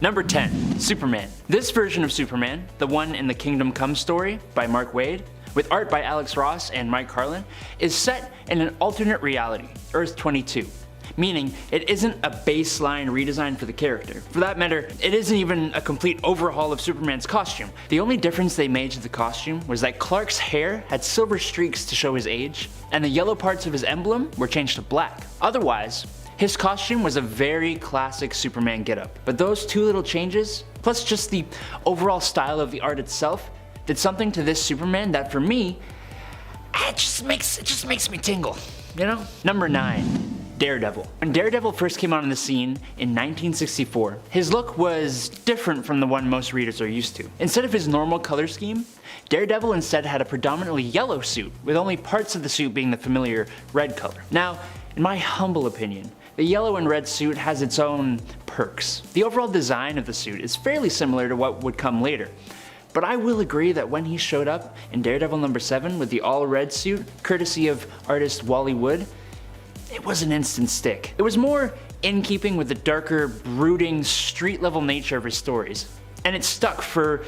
Number 10. Superman. This version of Superman, the one in the Kingdom Come story by Mark Waid, with art by Alex Ross and Mike Carlin, is set in an alternate reality, Earth 22. Meaning, it isn't a baseline redesign for the character. For that matter, it isn't even a complete overhaul of Superman's costume. The only difference they made to the costume was that Clark's hair had silver streaks to show his age, and the yellow parts of his emblem were changed to black. Otherwise, his costume was a very classic Superman getup. But those two little changes, plus just the overall style of the art itself, did something to this Superman that for me, it just makes me tingle, you know? Number 9. Daredevil. When Daredevil first came out on the scene in 1964, his look was different from the one most readers are used to. Instead of his normal color scheme, Daredevil instead had a predominantly yellow suit, with only parts of the suit being the familiar red color. Now, in my humble opinion, the yellow and red suit has its own perks. The overall design of the suit is fairly similar to what would come later. But I will agree that when he showed up in Daredevil number 7 with the all-red suit, courtesy of artist Wally Wood, it was an instant stick. It was more in keeping with the darker, brooding, street-level nature of his stories. And it stuck for,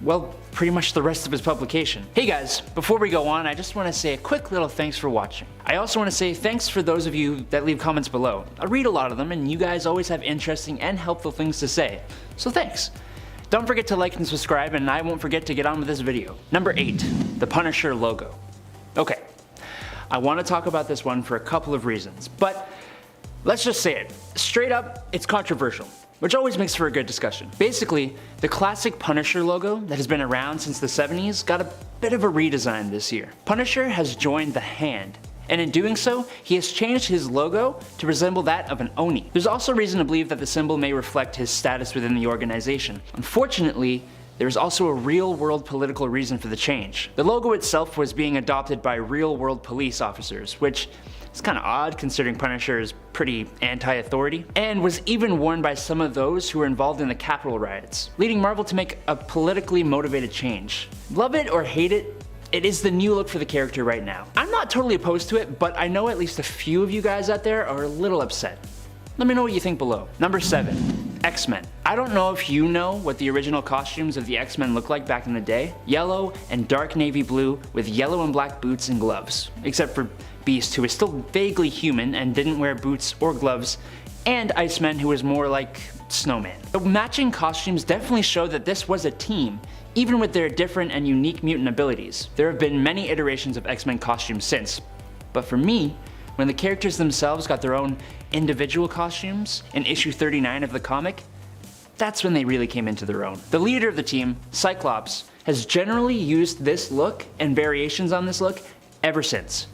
well, pretty much the rest of his publication. Hey guys, before we go on, I just want to say a quick little thanks for watching. I also want to say thanks for those of you that leave comments below. I read a lot of them, and you guys always have interesting and helpful things to say. So thanks. Don't forget to like and subscribe, and I won't forget to get on with this video. Number 8. The Punisher logo. Okay. I want to talk about this one for a couple of reasons, but let's just say it. Straight up, it's controversial, which always makes for a good discussion. Basically, the classic Punisher logo that has been around since the 70s got a bit of a redesign this year. Punisher has joined the hand, and in doing so, he has changed his logo to resemble that of an Oni. There's also reason to believe that the symbol may reflect his status within the organization. Unfortunately, there's also a real-world political reason for the change. The logo itself was being adopted by real-world police officers, which is kinda odd considering Punisher is pretty anti-authority, and was even worn by some of those who were involved in the Capitol riots, leading Marvel to make a politically motivated change. Love it or hate it, it is the new look for the character right now. I'm not totally opposed to it, but I know at least a few of you guys out there are a little upset. Let me know what you think below. Number 7. X-Men. I don't know if you know what the original costumes of the X-Men looked like back in the day. Yellow and dark navy blue with yellow and black boots and gloves. Except for Beast, who is still vaguely human and didn't wear boots or gloves, and Iceman, who was more like Snowman. The matching costumes definitely show that this was a team, even with their different and unique mutant abilities. There have been many iterations of X-Men costumes since, but for me, when the characters themselves got their own individual costumes in issue 39 of the comic, that's when they really came into their own. The leader of the team, Cyclops, has generally used this look and variations on this look ever since.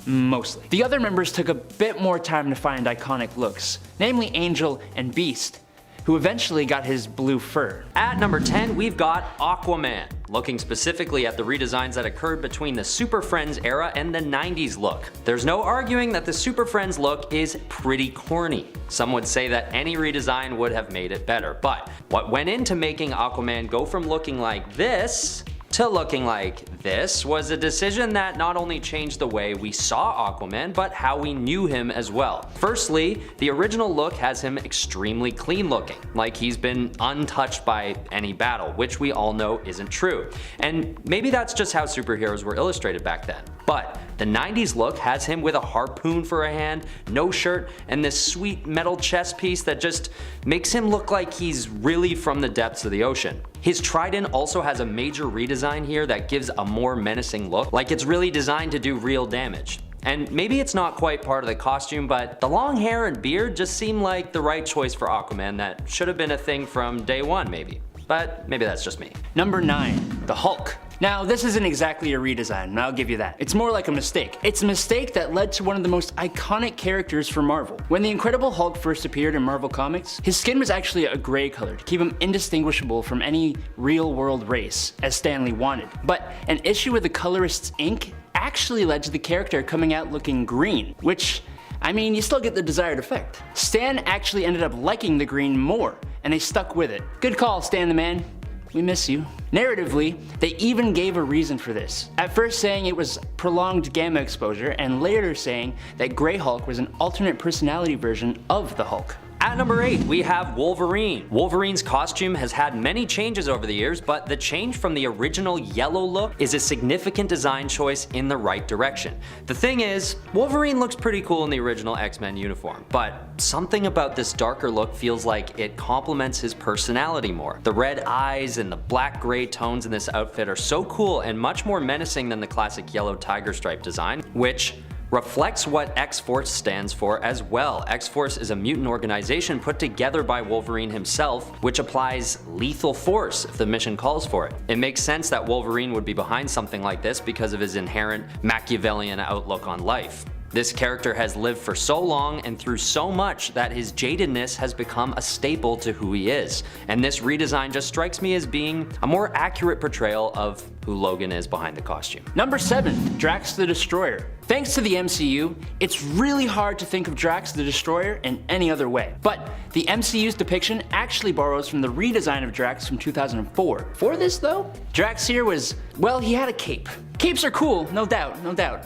Mostly. The other members took a bit more time to find iconic looks, namely Angel and Beast, who eventually got his blue fur. At number 10, we've got Aquaman. Looking specifically at the redesigns that occurred between the Super Friends era and the 90s look. There's no arguing that the Super Friends look is pretty corny. Some would say that any redesign would have made it better, but what went into making Aquaman go from looking like this to looking like this was a decision that not only changed the way we saw Aquaman, but how we knew him as well. Firstly, the original look has him extremely clean looking, like he's been untouched by any battle, which we all know isn't true. And maybe that's just how superheroes were illustrated back then. But the 90s look has him with a harpoon for a hand, no shirt, and this sweet metal chest piece that just makes him look like he's really from the depths of the ocean. His trident also has a major redesign here that gives a more menacing look, like it's really designed to do real damage. And maybe it's not quite part of the costume, but the long hair and beard just seem like the right choice for Aquaman that should have been a thing from day one maybe. But maybe that's just me. Number 9. The Hulk. Now, this isn't exactly a redesign, and I'll give you that. It's more like a mistake. It's a mistake that led to one of the most iconic characters for Marvel. When the Incredible Hulk first appeared in Marvel Comics, his skin was actually a gray color to keep him indistinguishable from any real-world race, as Stan Lee wanted. But an issue with the colorist's ink actually led to the character coming out looking green, which, I mean, you still get the desired effect. Stan actually ended up liking the green more, and they stuck with it. Good call, Stan the Man. We miss you. Narratively, they even gave a reason for this. At first saying it was prolonged gamma exposure, and later saying that Grey Hulk was an alternate personality version of the Hulk. At number 8, we have Wolverine. Wolverine's costume has had many changes over the years, but the change from the original yellow look is a significant design choice in the right direction. The thing is, Wolverine looks pretty cool in the original X-Men uniform, but something about this darker look feels like it complements his personality more. The red eyes and the black-gray tones in this outfit are so cool and much more menacing than the classic yellow tiger stripe design, which reflects what X-Force stands for as well. X-Force is a mutant organization put together by Wolverine himself, which applies lethal force if the mission calls for it. It makes sense that Wolverine would be behind something like this because of his inherent Machiavellian outlook on life. This character has lived for so long and through so much that his jadedness has become a staple to who he is. And this redesign just strikes me as being a more accurate portrayal of who Logan is behind the costume. Number 7, Drax the Destroyer. Thanks to the MCU, it's really hard to think of Drax the Destroyer in any other way. But the MCU's depiction actually borrows from the redesign of Drax from 2004. For this though, Drax here was, well, he had a cape. Capes are cool, no doubt,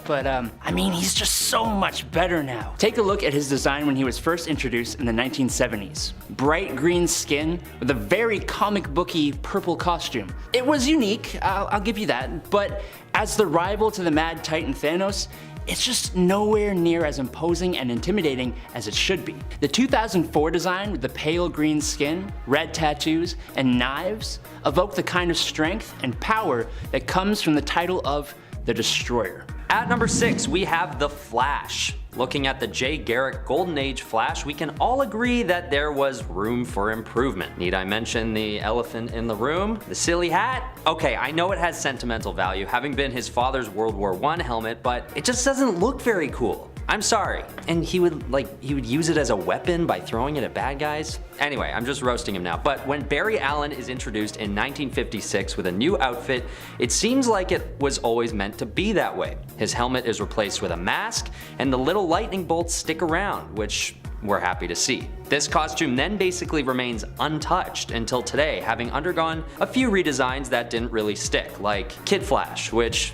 but I mean, he's just so much better now. Take a look at his design when he was first introduced in the 1970s. Bright green skin with a very comic booky purple costume. It was unique, I'll give you that, but as the rival to the Mad Titan Thanos, it's just nowhere near as imposing and intimidating as it should be. The 2004 design with the pale green skin, red tattoos, and knives evoke the kind of strength and power that comes from the title of the Destroyer. At number 6, we have The Flash. Looking at the Jay Garrick Golden Age Flash, we can all agree that there was room for improvement. Need I mention the elephant in the room? The silly hat? Okay, I know it has sentimental value, having been his father's World War I helmet, but it just doesn't look very cool. I'm sorry. And he would use it as a weapon by throwing it at bad guys? Anyway, I'm just roasting him now. But when Barry Allen is introduced in 1956 with a new outfit, it seems like it was always meant to be that way. His helmet is replaced with a mask, and the little lightning bolts stick around, which we're happy to see. This costume then basically remains untouched until today, having undergone a few redesigns that didn't really stick, like Kid Flash, which,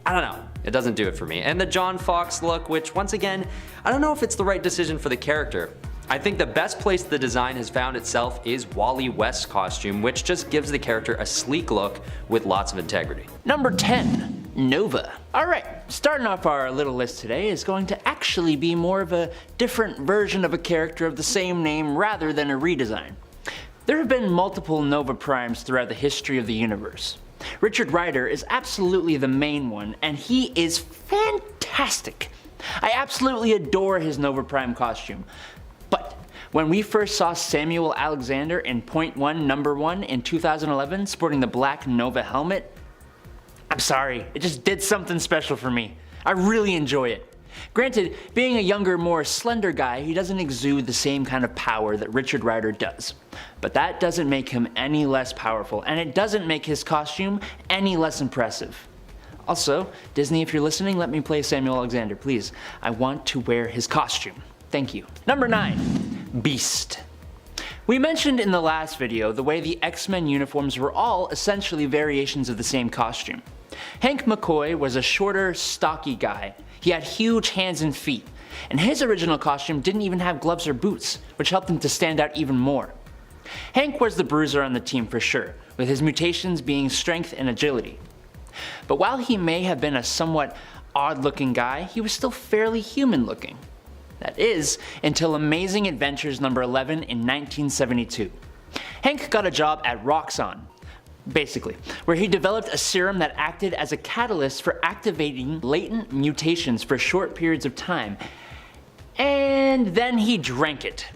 I don't know. It doesn't do it for me. And the John Fox look, which once again, I don't know if it's the right decision for the character. I think the best place the design has found itself is Wally West's costume, which just gives the character a sleek look with lots of integrity. Number 10, Nova. Alright, starting off our little list today is going to actually be more of a different version of a character of the same name rather than a redesign. There have been multiple Nova Primes throughout the history of the universe. Richard Rider is absolutely the main one, and he is fantastic. I absolutely adore his Nova Prime costume. But when we first saw Samuel Alexander in Point One, Number 1 in 2011 sporting the black Nova helmet, I'm sorry, it just did something special for me. I really enjoy it. Granted, being a younger, more slender guy, he doesn't exude the same kind of power that Richard Rider does. But that doesn't make him any less powerful, and it doesn't make his costume any less impressive. Also, Disney, if you're listening, let me play Samuel Alexander, please. I want to wear his costume. Thank you. Number 9, Beast. We mentioned in the last video the way the X-Men uniforms were all essentially variations of the same costume. Hank McCoy was a shorter, stocky guy. He had huge hands and feet, and his original costume didn't even have gloves or boots, which helped him to stand out even more. Hank was the bruiser on the team for sure, with his mutations being strength and agility. But while he may have been a somewhat odd-looking guy, he was still fairly human-looking. That is, until Amazing Adventures number 11 in 1972. Hank got a job at Roxxon, basically, where he developed a serum that acted as a catalyst for activating latent mutations for short periods of time, and then he drank it.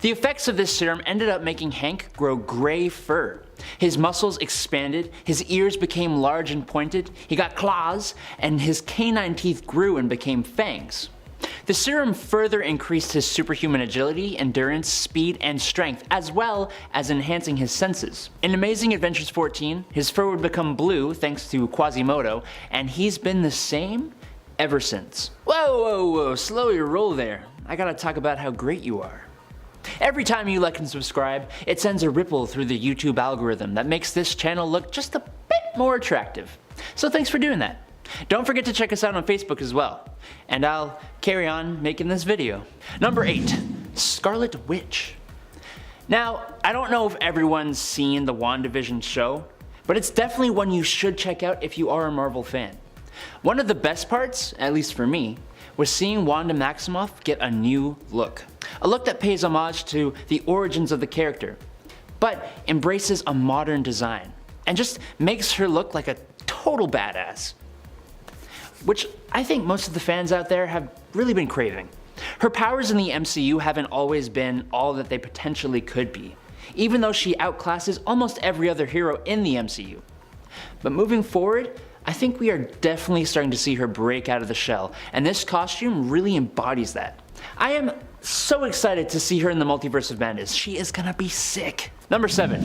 The effects of this serum ended up making Hank grow gray fur. His muscles expanded, his ears became large and pointed, he got claws, and his canine teeth grew and became fangs. The serum further increased his superhuman agility, endurance, speed, and strength, as well as enhancing his senses. In Amazing Adventures 14, his fur would become blue thanks to Quasimodo, and he's been the same ever since. Whoa, slow your roll there. I gotta talk about how great you are. Every time you like and subscribe, it sends a ripple through the YouTube algorithm that makes this channel look just a bit more attractive. So thanks for doing that. Don't forget to check us out on Facebook as well. And I'll carry on making this video. Number 8, Scarlet Witch. Now, I don't know if everyone's seen the WandaVision show, but it's definitely one you should check out if you are a Marvel fan. One of the best parts, at least for me, was seeing Wanda Maximoff get a new look. A look that pays homage to the origins of the character, but embraces a modern design, and just makes her look like a total badass. Which I think most of the fans out there have really been craving. Her powers in the MCU haven't always been all that they potentially could be, even though she outclasses almost every other hero in the MCU. But moving forward, I think we are definitely starting to see her break out of the shell, and this costume really embodies that. I am so excited to see her in the Multiverse of Madness. She is gonna be sick. Number 7,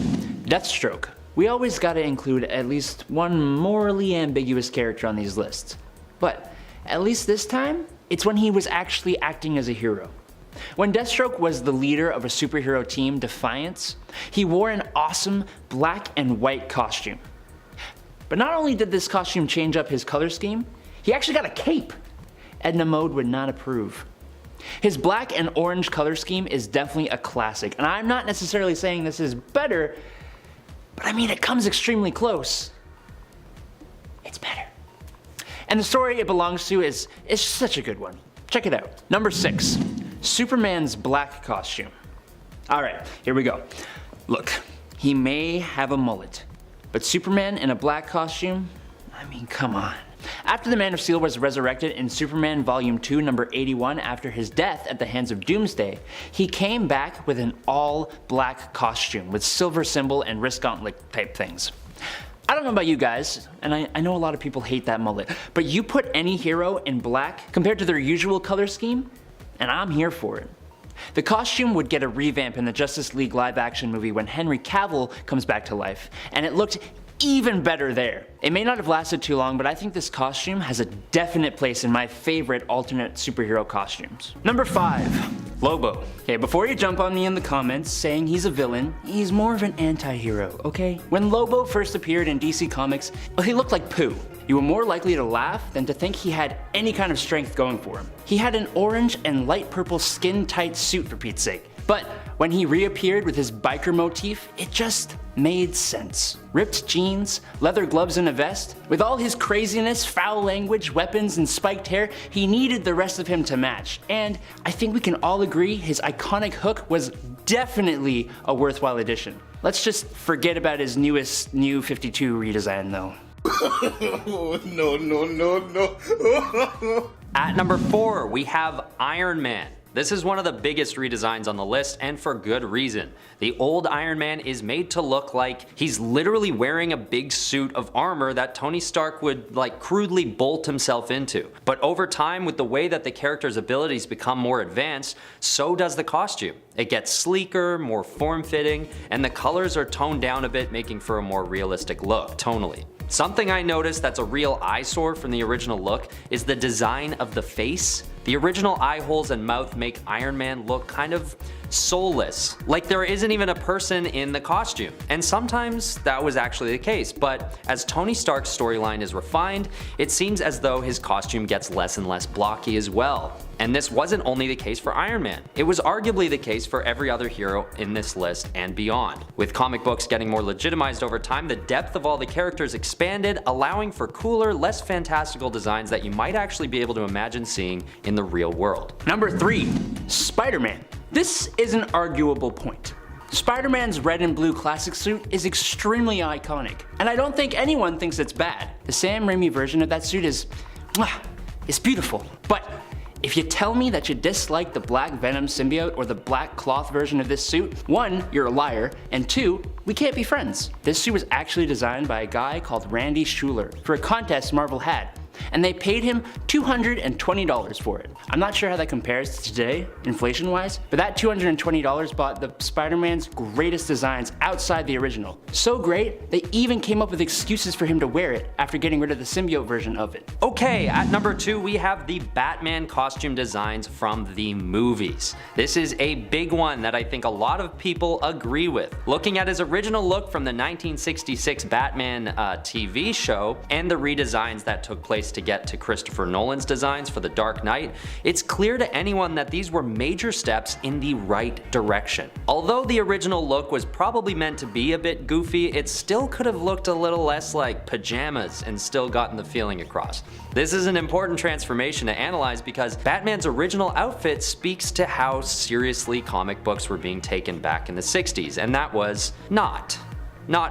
Deathstroke. We always gotta include at least one morally ambiguous character on these lists. But at least this time, it's when he was actually acting as a hero. When Deathstroke was the leader of a superhero team, Defiance, he wore an awesome black and white costume. But not only did this costume change up his color scheme, he actually got a cape. Edna Mode would not approve. His black and orange color scheme is definitely a classic, and I'm not necessarily saying this is better, but I mean it comes extremely close. It's better. And the story it belongs to is such a good one. Check it out. Number 6, Superman's black costume. Alright, here we go. Look, he may have a mullet, but Superman in a black costume? I mean, come on. After the Man of Steel was resurrected in Superman Volume 2, number 81 after his death at the hands of Doomsday, he came back with an all-black costume with silver symbol and wrist gauntlet type things. I don't know about you guys, and I know a lot of people hate that mullet, but you put any hero in black compared to their usual color scheme, and I'm here for it. The costume would get a revamp in the Justice League live-action movie when Henry Cavill comes back to life, and it looked even better there. It may not have lasted too long, but I think this costume has a definite place in my favorite alternate superhero costumes. Number 5, Lobo. Okay, before you jump on me in the comments saying he's a villain, he's more of an anti-hero, okay? When Lobo first appeared in DC Comics, well, he looked like poo. You were more likely to laugh than to think he had any kind of strength going for him. He had an orange and light purple skin-tight suit for Pete's sake. But when he reappeared with his biker motif, it just made sense. Ripped jeans, leather gloves and a vest. With all his craziness, foul language, weapons, and spiked hair, he needed the rest of him to match. And I think we can all agree his iconic hook was definitely a worthwhile addition. Let's just forget about his newest New 52 redesign though. No. At number 4, we have Iron Man. This is one of the biggest redesigns on the list, and for good reason. The old Iron Man is made to look like he's literally wearing a big suit of armor that Tony Stark would like crudely bolt himself into. But over time, with the way that the character's abilities become more advanced, so does the costume. It gets sleeker, more form-fitting, and the colors are toned down a bit, making for a more realistic look, tonally. Something I noticed that's a real eyesore from the original look is the design of the face. The original eye holes and mouth make Iron Man look kind of soulless, like there isn't even a person in the costume. And sometimes that was actually the case, but as Tony Stark's storyline is refined, it seems as though his costume gets less and less blocky as well. And this wasn't only the case for Iron Man, it was arguably the case for every other hero in this list and beyond. With comic books getting more legitimized over time, the depth of all the characters expanded, allowing for cooler, less fantastical designs that you might actually be able to imagine seeing in the real world. Number 3, Spider-Man. This is an arguable point. Spider-Man's red and blue classic suit is extremely iconic, and I don't think anyone thinks it's bad. The Sam Raimi version of that suit is beautiful, but if you tell me that you dislike the Black Venom symbiote or the Black Cloth version of this suit, 1, you're a liar, and 2, we can't be friends. This suit was actually designed by a guy called Randy Schuler for a contest Marvel had, and they paid him $220 for it. I'm not sure how that compares to today, inflation-wise, but that $220 bought the Spider-Man's greatest designs outside the original. So great, they even came up with excuses for him to wear it after getting rid of the symbiote version of it. Okay, at number 2 we have the Batman costume designs from the movies. This is a big one that I think a lot of people agree with. Looking at his original look from the 1966 Batman TV show and the redesigns that took place place to get to Christopher Nolan's designs for The Dark Knight, it's clear to anyone that these were major steps in the right direction. Although the original look was probably meant to be a bit goofy, it still could have looked a little less like pajamas and still gotten the feeling across. This is an important transformation to analyze because Batman's original outfit speaks to how seriously comic books were being taken back in the 60s, and that was not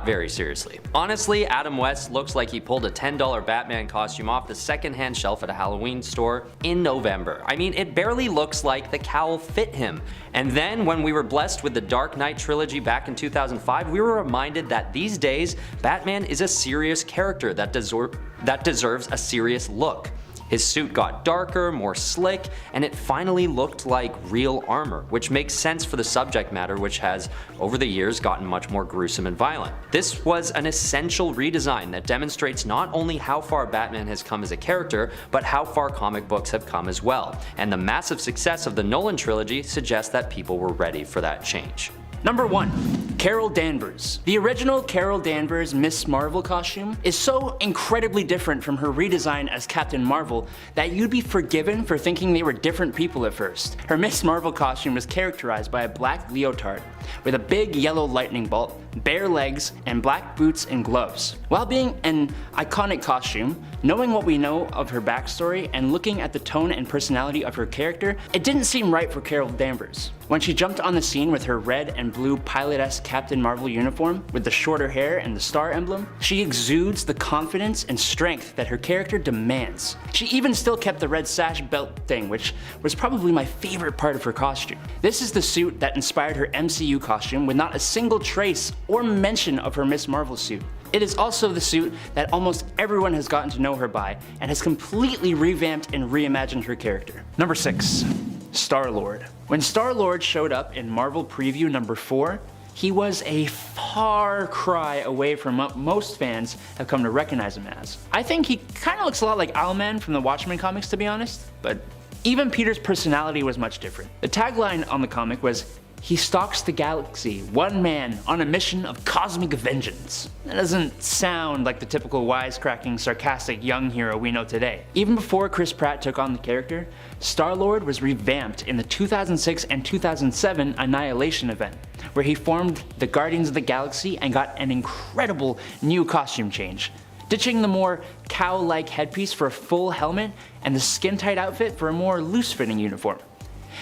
very seriously. Honestly, Adam West looks like he pulled a $10 Batman costume off the secondhand shelf at a Halloween store in November. I mean, it barely looks like the cowl fit him. And then when we were blessed with the Dark Knight trilogy back in 2005, we were reminded that these days, Batman is a serious character that deserves a serious look. His suit got darker, more slick, and it finally looked like real armor, which makes sense for the subject matter, which has, over the years, gotten much more gruesome and violent. This was an essential redesign that demonstrates not only how far Batman has come as a character, but how far comic books have come as well, and the massive success of the Nolan trilogy suggests that people were ready for that change. Number 1. Carol Danvers. The original Carol Danvers Miss Marvel costume is so incredibly different from her redesign as Captain Marvel that you'd be forgiven for thinking they were different people at first. Her Miss Marvel costume was characterized by a black leotard with a big yellow lightning bolt, bare legs, and black boots and gloves. While being an iconic costume, knowing what we know of her backstory and looking at the tone and personality of her character, it didn't seem right for Carol Danvers. When she jumped on the scene with her red and blue pilot-esque Captain Marvel uniform with the shorter hair and the star emblem, she exudes the confidence and strength that her character demands. She even still kept the red sash belt thing, which was probably my favorite part of her costume. This is the suit that inspired her MCU costume with not a single trace or mention of her Miss Marvel suit. It is also the suit that almost everyone has gotten to know her by and has completely revamped and reimagined her character. Number 6. STARLORD. When STARLORD showed up in Marvel Preview number 4, he was a far cry away from what most fans have come to recognize him as. I think he kinda looks a lot like Owlman from the Watchmen comics, to be honest, but even Peter's personality was much different. The tagline on the comic was, "He stalks the galaxy, one man, on a mission of cosmic vengeance." That doesn't sound like the typical wisecracking, sarcastic young hero we know today. Even before Chris Pratt took on the character, STARLORD was revamped in the 2006 and 2007 Annihilation event, where he formed the Guardians of the Galaxy and got an incredible new costume change, ditching the more cowl-like headpiece for a full helmet and the skin-tight outfit for a more loose-fitting uniform.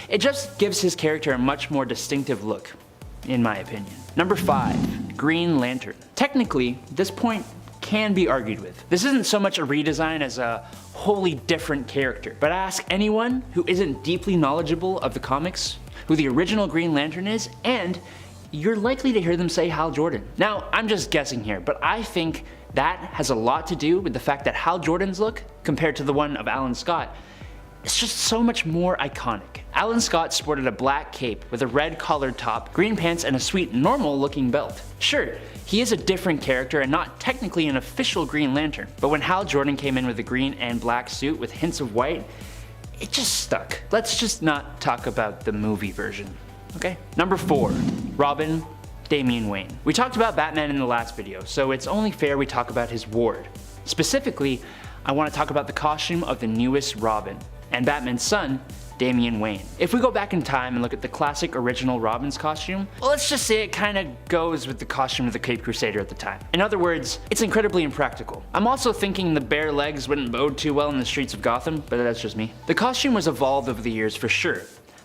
It just gives his character a much more distinctive look, in my opinion. Number 5. Green Lantern. Technically, this point can be argued with. This isn't so much a redesign as a wholly different character, but ask anyone who isn't deeply knowledgeable of the comics who the original Green Lantern is, and you're likely to hear them say Hal Jordan. Now, I'm just guessing here, but I think that has a lot to do with the fact that Hal Jordan's look, compared to the one of Alan Scott, it's just so much more iconic. Alan Scott sported a black cape with a red collared top, green pants, and a sweet normal looking belt. Sure, he is a different character and not technically an official Green Lantern, but when Hal Jordan came in with a green and black suit with hints of white, it just stuck. Let's just not talk about the movie version, okay? Number 4. Robin, Damian Wayne. We talked about Batman in the last video, so it's only fair we talk about his ward. Specifically, I want to talk about the costume of the newest Robin, and Batman's son, Damian Wayne. If we go back in time and look at the classic original Robin's costume, well, let's just say it kinda goes with the costume of the Caped Crusader at the time. In other words, it's incredibly impractical. I'm also thinking the bare legs wouldn't bode too well in the streets of Gotham, but that's just me. The costume was evolved over the years for sure,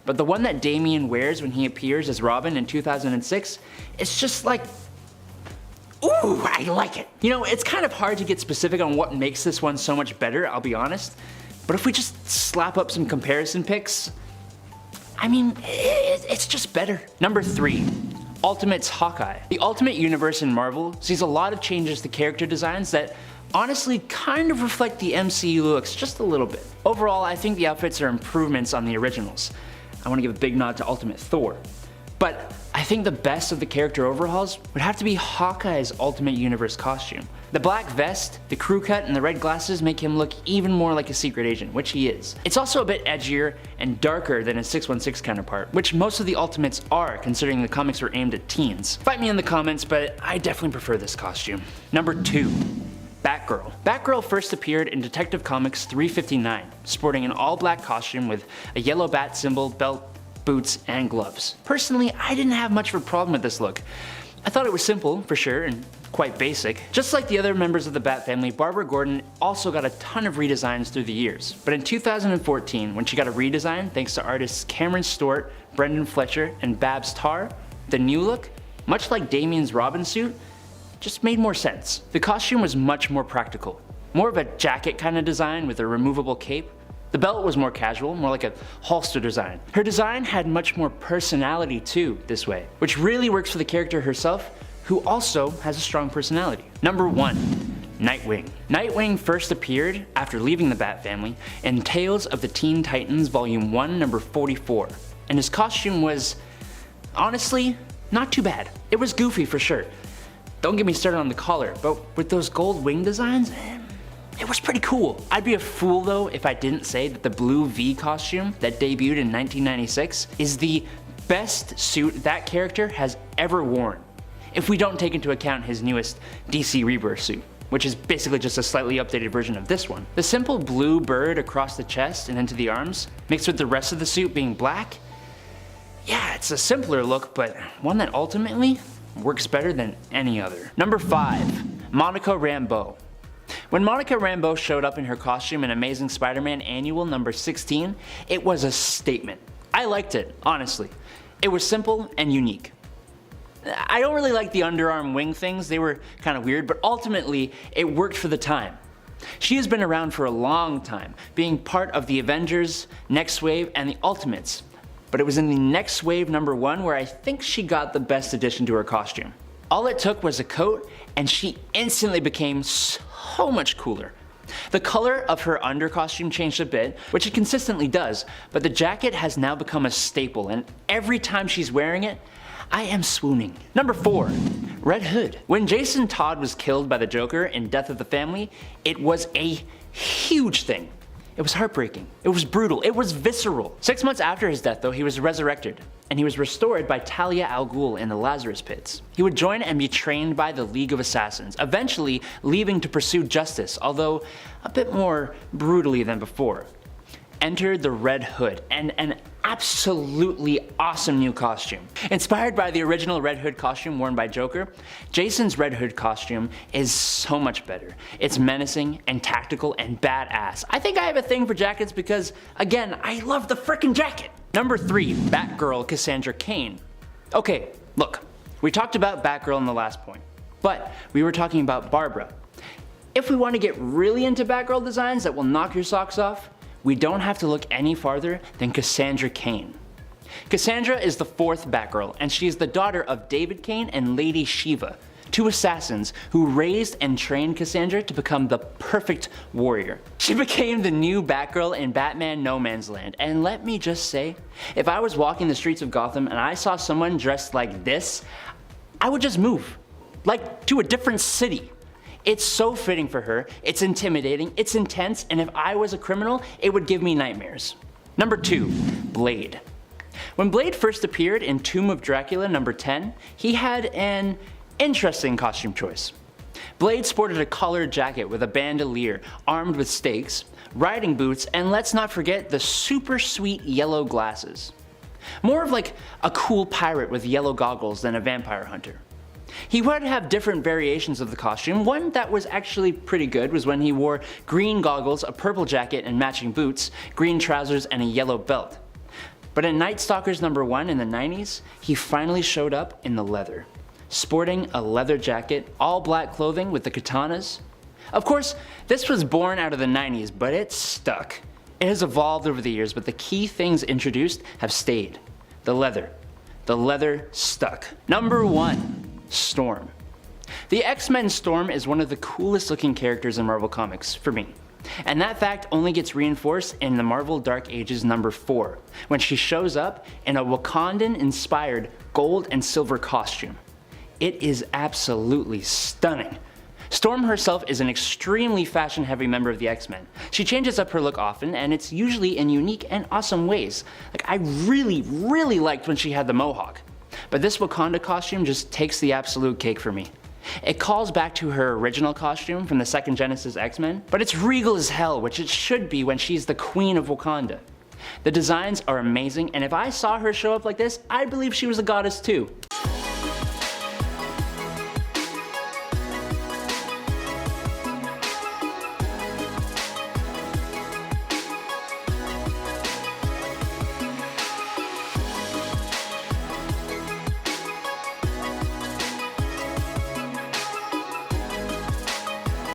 but the one that Damian wears when he appears as Robin in 2006, it's just like, ooh, I like it. You know, it's kind of hard to get specific on what makes this one so much better, I'll be honest. But if we just slap up some comparison pics, I mean, it's just better. Number 3. Ultimate's Hawkeye. The Ultimate Universe in Marvel sees a lot of changes to character designs that honestly kind of reflect the MCU looks just a little bit. Overall, I think the outfits are improvements on the originals. I want to give a big nod to Ultimate Thor. But I think the best of the character overhauls would have to be Hawkeye's Ultimate Universe costume. The black vest, the crew cut, and the red glasses make him look even more like a secret agent, which he is. It's also a bit edgier and darker than his 616 counterpart, which most of the Ultimates are, considering the comics were aimed at teens. Fight me in the comments, but I definitely prefer this costume. Number 2. Batgirl. Batgirl first appeared in Detective Comics 359, sporting an all-black costume with a yellow bat symbol, belt, boots, and gloves. Personally, I didn't have much of a problem with this look. I thought it was simple, for sure, and quite basic. Just like the other members of the Bat family, Barbara Gordon also got a ton of redesigns through the years. But in 2014, when she got a redesign thanks to artists Cameron Stewart, Brendan Fletcher, and Babs Tarr, the new look, much like Damian's Robin suit, just made more sense. The costume was much more practical. More of a jacket kind of design with a removable cape. The belt was more casual, more like a holster design. Her design had much more personality too this way, which really works for the character herself, who also has a strong personality. Number 1. Nightwing. Nightwing first appeared after leaving the Bat family in Tales of the Teen Titans Volume 1, number 44, and his costume was, honestly, not too bad. It was goofy for sure. Don't get me started on the collar, but with those gold wing designs, it was pretty cool. I'd be a fool though if I didn't say that the blue V costume that debuted in 1996 is the best suit that character has ever worn, if we don't take into account his newest DC Rebirth suit, which is basically just a slightly updated version of this one. The simple blue bird across the chest and into the arms, mixed with the rest of the suit being black, yeah, it's a simpler look, but one that ultimately works better than any other. Number 5. Monica Rambeau. When Monica Rambeau showed up in her costume in Amazing Spider-Man Annual number 16, it was a statement. I liked it, honestly. It was simple and unique. I don't really like the underarm wing things, they were kind of weird, but ultimately it worked for the time. She has been around for a long time, being part of the Avengers, Next Wave, and the Ultimates. But it was in the Next Wave number 1 where I think she got the best addition to her costume. All it took was a coat and she instantly became so much cooler. The color of her under costume changed a bit, which it consistently does, but the jacket has now become a staple and every time she's wearing it, I am swooning. Number 4. Red Hood. When Jason Todd was killed by the Joker in Death of the Family, it was a huge thing. It was heartbreaking, it was brutal, it was visceral. 6 months after his death though, he was resurrected, and he was restored by Talia al Ghul in the Lazarus Pits. He would join and be trained by the League of Assassins, eventually leaving to pursue justice, although a bit more brutally than before. Entered the Red Hood, and an absolutely awesome new costume. Inspired by the original Red Hood costume worn by Joker, Jason's Red Hood costume is so much better. It's menacing and tactical and badass. I think I have a thing for jackets because, again, I love the frickin' jacket. Number 3, Batgirl Cassandra Cain. Okay, look, we talked about Batgirl in the last point, but we were talking about Barbara. If we want to get really into Batgirl designs that will knock your socks off, we don't have to look any farther than Cassandra Cain. Cassandra is the 4th Batgirl, and she is the daughter of David Cain and Lady Shiva, 2 assassins who raised and trained Cassandra to become the perfect warrior. She became the new Batgirl in Batman No Man's Land, and let me just say, if I was walking the streets of Gotham and I saw someone dressed like this, I would just move, like to a different city. It's so fitting for her, it's intimidating, it's intense, and if I was a criminal, it would give me nightmares. Number 2, Blade. When Blade first appeared in Tomb of Dracula number 10, he had an interesting costume choice. Blade sported a collared jacket with a bandolier armed with stakes, riding boots, and let's not forget the super sweet yellow glasses. More of like a cool pirate with yellow goggles than a vampire hunter. He would have different variations of the costume. One that was actually pretty good was when he wore green goggles, a purple jacket and matching boots, green trousers, and a yellow belt. But in Night Stalkers number 1 in the 90s, he finally showed up in the leather, sporting a leather jacket, all black clothing with the katanas. Of course, this was born out of the 90s, but it stuck. It has evolved over the years, but the key things introduced have stayed. The leather. The leather stuck. Number 1. Storm. The X-Men Storm is one of the coolest looking characters in Marvel Comics, for me. And that fact only gets reinforced in the Marvel Dark Ages number 4, when she shows up in a Wakandan inspired gold and silver costume. It is absolutely stunning. Storm herself is an extremely fashion heavy member of the X-Men. She changes up her look often, and it's usually in unique and awesome ways. Like, I really liked when she had the mohawk. But this Wakanda costume just takes the absolute cake for me. It calls back to her original costume from the second Genesis X-Men, but it's regal as hell, which it should be when she's the queen of Wakanda. The designs are amazing, and if I saw her show up like this, I'd believe she was a goddess too.